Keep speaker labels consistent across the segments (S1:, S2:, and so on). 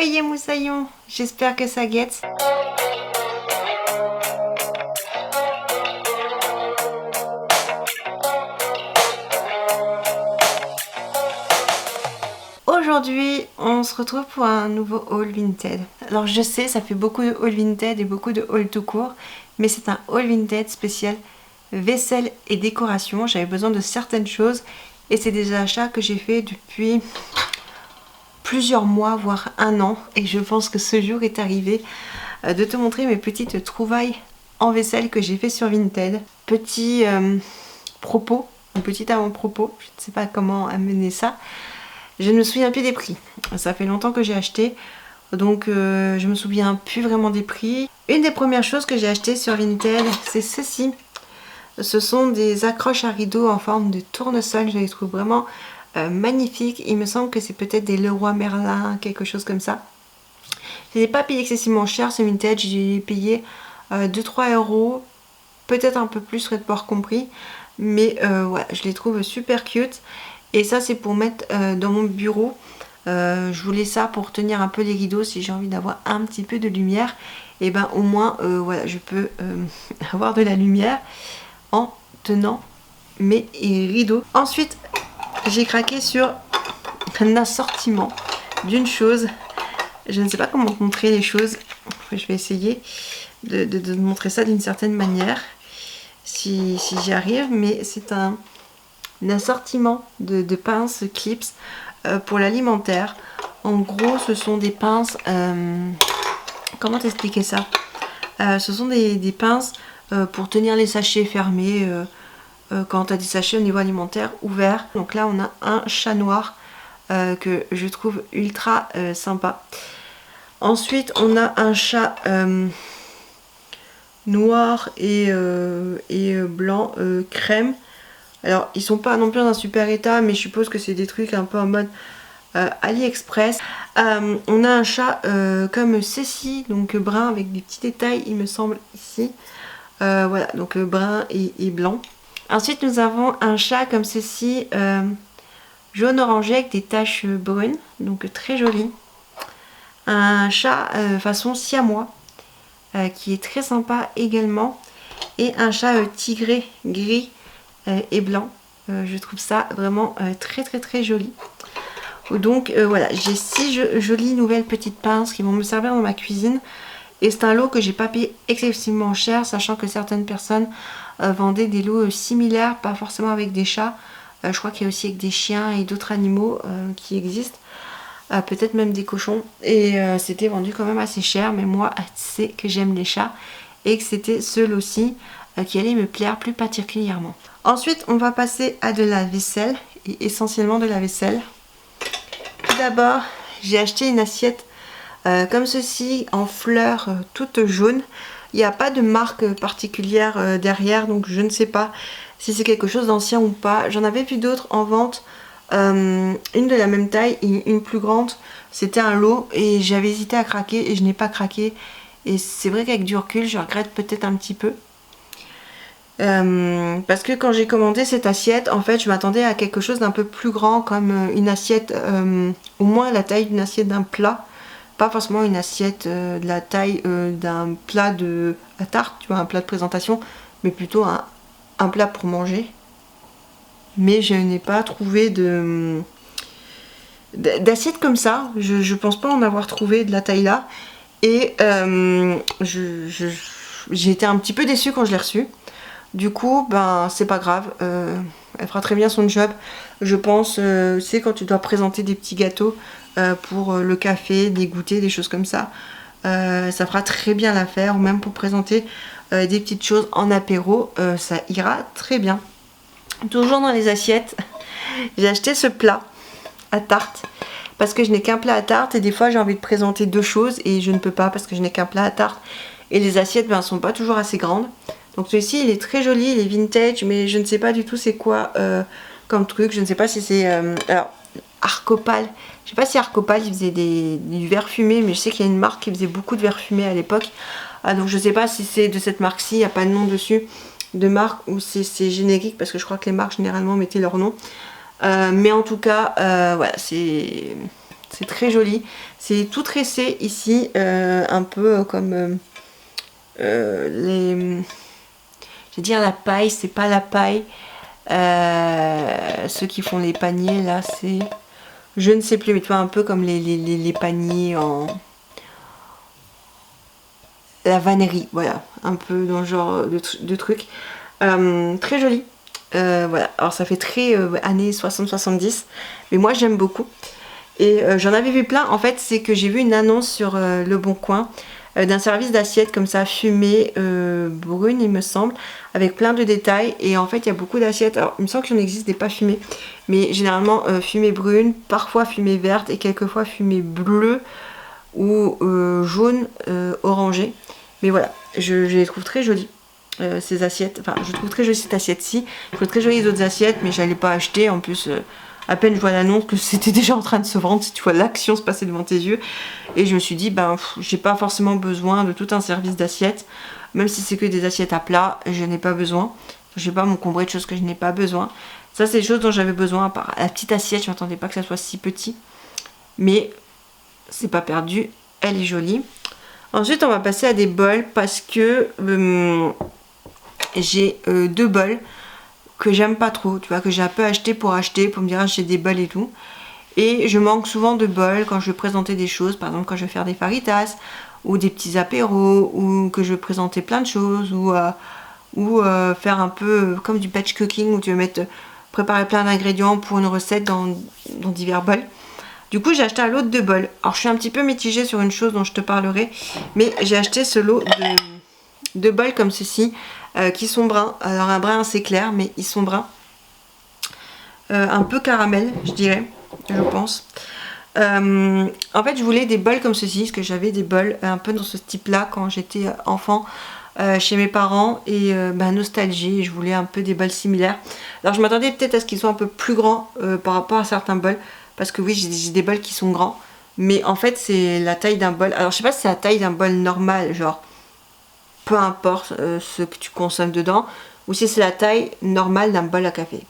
S1: Oyez moussaillon, j'espère que ça guette. Aujourd'hui, on se retrouve pour un nouveau haul Vinted. Alors je sais, ça fait beaucoup de haul Vinted et beaucoup de haul tout court, mais c'est un haul Vinted spécial vaisselle et décoration. J'avais besoin de certaines choses et c'est des achats que j'ai fait depuis plusieurs mois, voire un an. Et je pense que ce jour est arrivé de te montrer mes petites trouvailles en vaisselle que j'ai fait sur Vinted. Petit propos, un petit avant-propos, je ne sais pas comment amener ça. Je ne me souviens plus des prix. Ça fait longtemps que j'ai acheté, donc je me souviens plus vraiment des prix. Une des premières choses que j'ai acheté sur Vinted, c'est ceci. Ce sont des accroches à rideaux en forme de tournesol. Je les trouve vraiment magnifiques. Il me semble que c'est peut-être des Leroy Merlin, quelque chose comme ça. Je n'ai pas payé excessivement cher ce Vinted. J'ai payé 2-3 euros, peut-être un peu plus, frais de port compris. Mais voilà, je les trouve super cute. Et ça, c'est pour mettre dans mon bureau. Je voulais ça pour tenir un peu les rideaux si j'ai envie d'avoir un petit peu de lumière. Et ben au moins, voilà, je peux avoir de la lumière en tenant mes rideaux. Ensuite, j'ai craqué sur un assortiment d'une chose. Je ne sais pas comment montrer les choses. Je vais essayer de montrer ça d'une certaine manière. Si j'y arrive. Mais c'est un assortiment de pinces clips pour l'alimentaire. En gros, ce sont des pinces... comment t'expliquer ça? Ce sont des pinces pour tenir les sachets fermés quand tu as des sachets au niveau alimentaire ouverts. Donc là, on a un chat noir que je trouve ultra sympa. Ensuite, on a un chat noir et blanc crème. Alors, ils sont pas non plus dans un super état, mais je suppose que c'est des trucs un peu en mode AliExpress. On a un chat comme ceci, donc brun avec des petits détails, il me semble, ici. Voilà, donc brun et blanc. Ensuite, nous avons un chat comme ceci, jaune orangé avec des taches brunes, donc très joli. Un chat façon siamois, qui est très sympa également. Et un chat tigré gris et blanc. Je trouve ça vraiment très joli. Donc voilà, j'ai 6 jolies nouvelles petites pinces qui vont me servir dans ma cuisine. Et c'est un lot que j'ai pas payé excessivement cher, sachant que certaines personnes vendaient des lots similaires, pas forcément avec des chats. Je crois qu'il y a aussi avec des chiens et d'autres animaux qui existent. Peut-être même des cochons. Et c'était vendu quand même assez cher. Mais moi, c'est que j'aime les chats. Et que c'était ce lot-ci qui allait me plaire plus particulièrement. Ensuite, on va passer à de la vaisselle. Et essentiellement de la vaisselle. Tout d'abord, j'ai acheté une assiette comme ceci, en fleurs toute jaune. Il n'y a pas de marque particulière derrière, donc je ne sais pas si c'est quelque chose d'ancien ou pas. J'en avais vu d'autres en vente, une de la même taille et une plus grande. C'était un lot et j'avais hésité à craquer et je n'ai pas craqué. Et c'est vrai qu'avec du recul, je regrette peut-être un petit peu. Parce que quand j'ai commandé cette assiette, en fait, je m'attendais à quelque chose d'un peu plus grand, comme une assiette, au moins la taille d'une assiette d'un plat. Pas forcément une assiette de la taille d'un plat à tarte, tu vois, un plat de présentation, mais plutôt un plat pour manger. Mais je n'ai pas trouvé d'assiette comme ça. Je pense pas en avoir trouvé de la taille là. Et j'ai été un petit peu déçue quand je l'ai reçue. Du coup, ben c'est pas grave. Elle fera très bien son job. Je pense, c'est quand tu dois présenter des petits gâteaux pour le café, des goûters, des choses comme ça. Ça fera très bien l'affaire. Ou même pour présenter des petites choses en apéro, ça ira très bien. Toujours dans les assiettes, j'ai acheté ce plat à tarte. Parce que je n'ai qu'un plat à tarte et des fois j'ai envie de présenter 2 choses et je ne peux pas parce que je n'ai qu'un plat à tarte. Et les assiettes ne sont pas toujours assez grandes. Donc celui-ci il est très joli, il est vintage, mais je ne sais pas du tout c'est quoi comme truc. Je ne sais pas si c'est... alors, Arcopal. Je sais pas si Arcopal il faisait du verre fumé, mais je sais qu'il y a une marque qui faisait beaucoup de verre fumé à l'époque. Donc je sais pas si c'est de cette marque-ci, il n'y a pas de nom dessus de marque ou c'est générique parce que je crois que les marques généralement mettaient leur nom. Mais en tout cas, voilà, c'est C'est très joli. C'est tout tressé ici, un peu comme les... Je vais dire la paille, c'est pas la paille. Ceux qui font les paniers là, c'est... Je ne sais plus, mais tu vois, un peu comme les paniers en... La vannerie, voilà. Un peu dans le genre de truc. Très joli. Voilà, alors ça fait très années 60-70, mais moi j'aime beaucoup. Et j'en avais vu plein, en fait c'est que j'ai vu une annonce sur Le Bon Coin d'un service d'assiettes comme ça, fumée brune il me semble, avec plein de détails. Et en fait il y a beaucoup d'assiettes, alors il me semble qu'il en existe des pas fumées, mais généralement fumée brune, parfois fumée verte et quelquefois fumée bleue ou jaune orangé. Mais voilà, je les trouve très jolies. Ces assiettes, enfin je trouve très jolie cette assiette-ci, je trouve très jolie les autres assiettes, mais j'allais pas acheter. En plus à peine je vois l'annonce que c'était déjà en train de se vendre, si tu vois l'action se passer devant tes yeux, et je me suis dit ben j'ai pas forcément besoin de tout un service d'assiettes, même si c'est que des assiettes à plat, je n'ai pas besoin, je vais pas m'encombrer de choses que je n'ai pas besoin. Ça c'est des choses dont j'avais besoin, à part la petite assiette, je m'attendais pas que ça soit si petit, mais c'est pas perdu, elle est jolie. Ensuite on va passer à des bols parce que j'ai 2 bols que j'aime pas trop, tu vois, que j'ai un peu acheté pour me dire j'ai des bols et tout. Et je manque souvent de bols quand je vais présenter des choses, par exemple quand je vais faire des faritas ou des petits apéros, ou que je vais présenter plein de choses, ou faire un peu comme du batch cooking où tu vas préparer plein d'ingrédients pour une recette dans divers bols. Du coup j'ai acheté un lot de 2 bols. Alors je suis un petit peu mitigée sur une chose dont je te parlerai, mais j'ai acheté ce lot de bols comme ceci, qui sont bruns. Alors un brun assez clair, mais ils sont bruns. Un peu caramel, je dirais, je pense. En fait, je voulais des bols comme ceci, parce que j'avais des bols un peu dans ce type-là quand j'étais enfant chez mes parents. Et nostalgie, je voulais un peu des bols similaires. Alors je m'attendais peut-être à ce qu'ils soient un peu plus grands par rapport à certains bols. Parce que oui, j'ai des bols qui sont grands. Mais en fait, c'est la taille d'un bol. Alors je sais pas si c'est la taille d'un bol normal, genre... peu importe ce que tu consommes dedans, ou si c'est la taille normale d'un bol à café.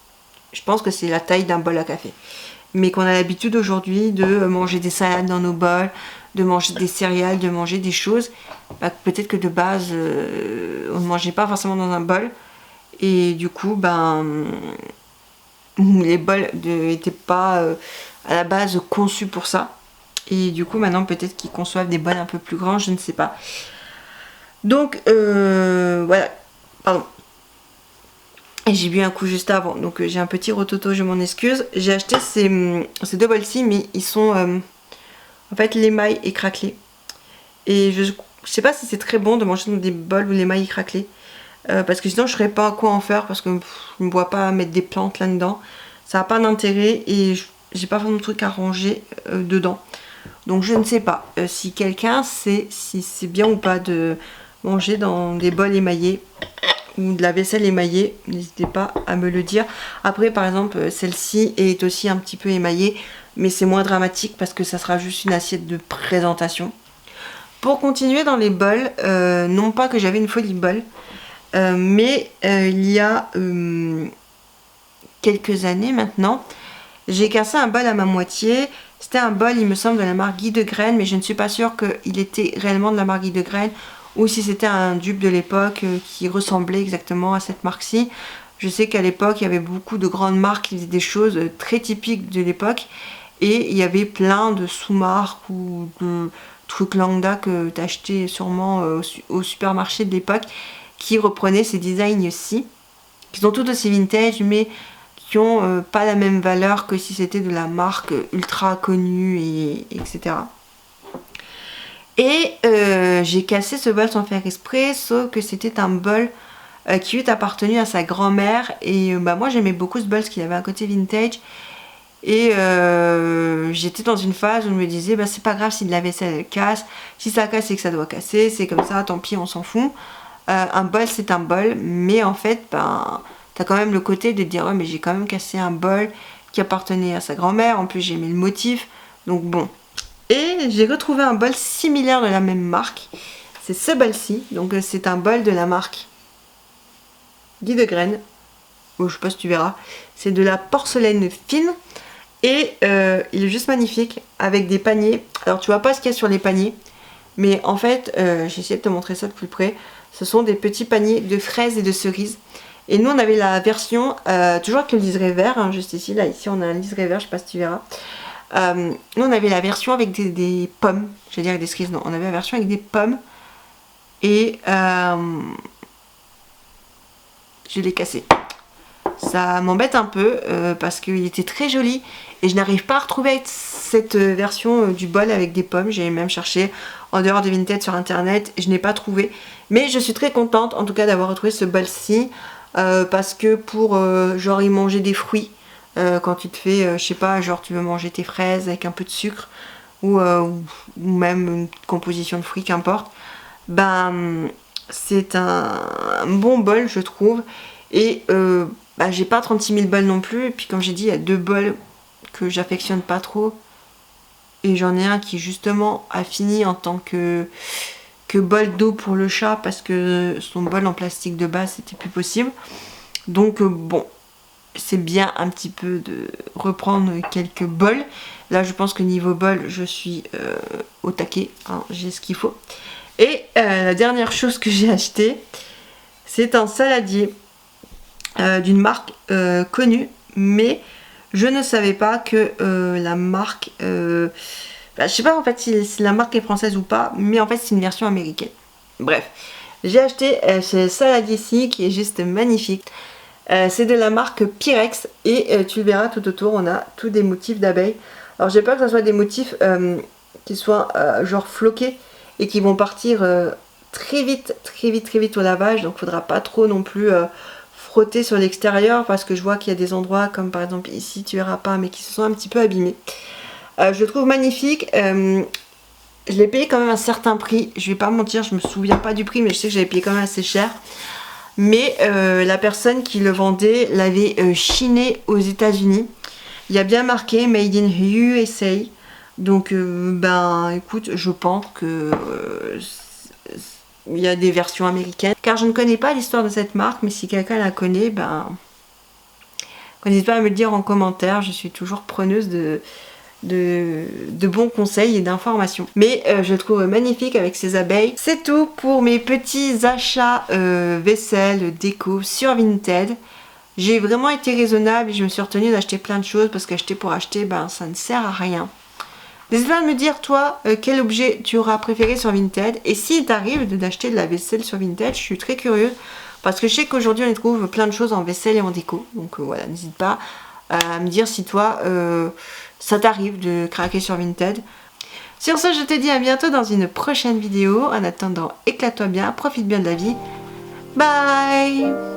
S1: Je pense que c'est la taille d'un bol à café. Mais qu'on a l'habitude aujourd'hui de manger des salades dans nos bols, de manger des céréales, de manger des choses, peut-être que de base, on ne mangeait pas forcément dans un bol. Et du coup, les bols n'étaient pas à la base conçus pour ça. Et du coup, maintenant, peut-être qu'ils conçoivent des bols un peu plus grands, je ne sais pas. Donc voilà, pardon. Et j'ai bu un coup juste avant, donc j'ai un petit rototo, je m'en excuse. J'ai acheté ces 2 bols-ci, mais ils sont en fait l'émail est craquelé. Et je sais pas si c'est très bon de manger dans des bols où l'émail est craquelé. Parce que sinon je ne saurais pas à quoi en faire, parce que je ne me vois pas mettre des plantes là-dedans. Ça n'a pas d'intérêt et j'ai pas vraiment de truc à ranger dedans. Donc je ne sais pas si quelqu'un sait si c'est bien ou pas de manger dans des bols émaillés ou de la vaisselle émaillée, n'hésitez pas à me le dire. Après par exemple celle-ci est aussi un petit peu émaillée, mais c'est moins dramatique parce que ça sera juste une assiette de présentation. Pour continuer dans les bols, non pas que j'avais une folie bol, mais il y a quelques années maintenant, j'ai cassé un bol à ma moitié. C'était un bol, il me semble, de la marque Guy de Graine, mais je ne suis pas sûre qu'il était réellement de la marque Guy de Graine ou si c'était un dupe de l'époque qui ressemblait exactement à cette marque-ci. Je sais qu'à l'époque, il y avait beaucoup de grandes marques qui faisaient des choses très typiques de l'époque et il y avait plein de sous-marques ou de trucs lambda que tu achetais sûrement au supermarché de l'époque qui reprenaient ces designs-ci, qui sont tout aussi vintage, mais qui ont pas la même valeur que si c'était de la marque ultra connue, etc. Et j'ai cassé ce bol sans faire exprès, sauf que c'était un bol qui lui appartenu à sa grand-mère. Et moi j'aimais beaucoup ce bol parce qu'il avait un côté vintage. Et j'étais dans une phase où je me disais c'est pas grave si de la vaisselle casse, si ça casse c'est que ça doit casser, c'est comme ça, tant pis, on s'en fout. Un bol c'est un bol, mais en fait t'as quand même le côté de dire ouais mais j'ai quand même cassé un bol qui appartenait à sa grand-mère, en plus j'ai aimé le motif, donc bon. Et j'ai retrouvé un bol similaire de la même marque, c'est ce bol-ci, donc c'est un bol de la marque Guy de Graine, je sais pas si tu verras, c'est de la porcelaine fine. Et il est juste magnifique avec des paniers. Alors tu vois pas ce qu'il y a sur les paniers, mais en fait, j'ai essayé de te montrer ça de plus près. Ce sont des petits paniers de fraises et de cerises. Et nous on avait la version, toujours avec le liseré vert, hein, juste ici, là ici on a un liseré vert, je sais pas si tu verras. Nous on avait la version avec des pommes, je vais dire avec des cerises, non, on avait la version avec des pommes. Et je l'ai cassé. Ça m'embête un peu parce qu'il était très joli et je n'arrive pas à retrouver cette version du bol avec des pommes. J'ai même cherché en dehors de Vinted sur internet, je n'ai pas trouvé. Mais je suis très contente en tout cas d'avoir retrouvé ce bol-ci parce que pour genre y manger des fruits, quand tu te fais, je sais pas, genre tu veux manger tes fraises avec un peu de sucre ou même une composition de fruits, qu'importe, ben c'est un bon bol je trouve. Et j'ai pas 36 000 bols non plus. Et puis comme j'ai dit, il y a 2 bols que j'affectionne pas trop. Et j'en ai un qui justement a fini en tant que bol d'eau pour le chat. Parce que son bol en plastique de base c'était plus possible. Donc bon, c'est bien un petit peu de reprendre quelques bols. Là je pense que niveau bol je suis au taquet, hein, j'ai ce qu'il faut. Et la dernière chose que j'ai acheté, c'est un saladier d'une marque connue, mais je ne savais pas que la marque, je sais pas en fait si la marque est française ou pas, mais en fait c'est une version américaine. Bref, j'ai acheté ce saladier-ci qui est juste magnifique. C'est de la marque Pyrex et tu le verras tout autour, on a tous des motifs d'abeilles. Alors j'ai peur que ce soit des motifs qui soient genre floqués et qui vont partir très vite au lavage, donc faudra pas trop non plus frotter sur l'extérieur parce que je vois qu'il y a des endroits comme par exemple ici tu verras pas mais qui se sont un petit peu abîmés. Je le trouve magnifique. Je l'ai payé quand même un certain prix, je vais pas mentir, je me souviens pas du prix mais je sais que j'avais payé quand même assez cher. Mais la personne qui le vendait l'avait chiné aux États-Unis. Il y a bien marqué Made in USA. Donc ben écoute, je pense que il y a des versions américaines. Car je ne connais pas l'histoire de cette marque, mais si quelqu'un la connaît, ben n'hésite pas à me le dire en commentaire. Je suis toujours preneuse de bons conseils et d'informations. Mais je le trouve magnifique avec ces abeilles. C'est tout pour mes petits achats vaisselle, déco sur Vinted. J'ai vraiment été raisonnable et je me suis retenue d'acheter plein de choses parce qu'acheter pour acheter, ben ça ne sert à rien. N'hésite pas à me dire toi quel objet tu auras préféré sur Vinted et s'il t'arrive d'acheter de la vaisselle sur Vinted, je suis très curieuse parce que je sais qu'aujourd'hui on y trouve plein de choses en vaisselle et en déco. Donc voilà, n'hésite pas à me dire si toi ça t'arrive de craquer sur Vinted. Sur ce, je te dis à bientôt dans une prochaine vidéo. En attendant, éclate-toi bien, profite bien de la vie. Bye!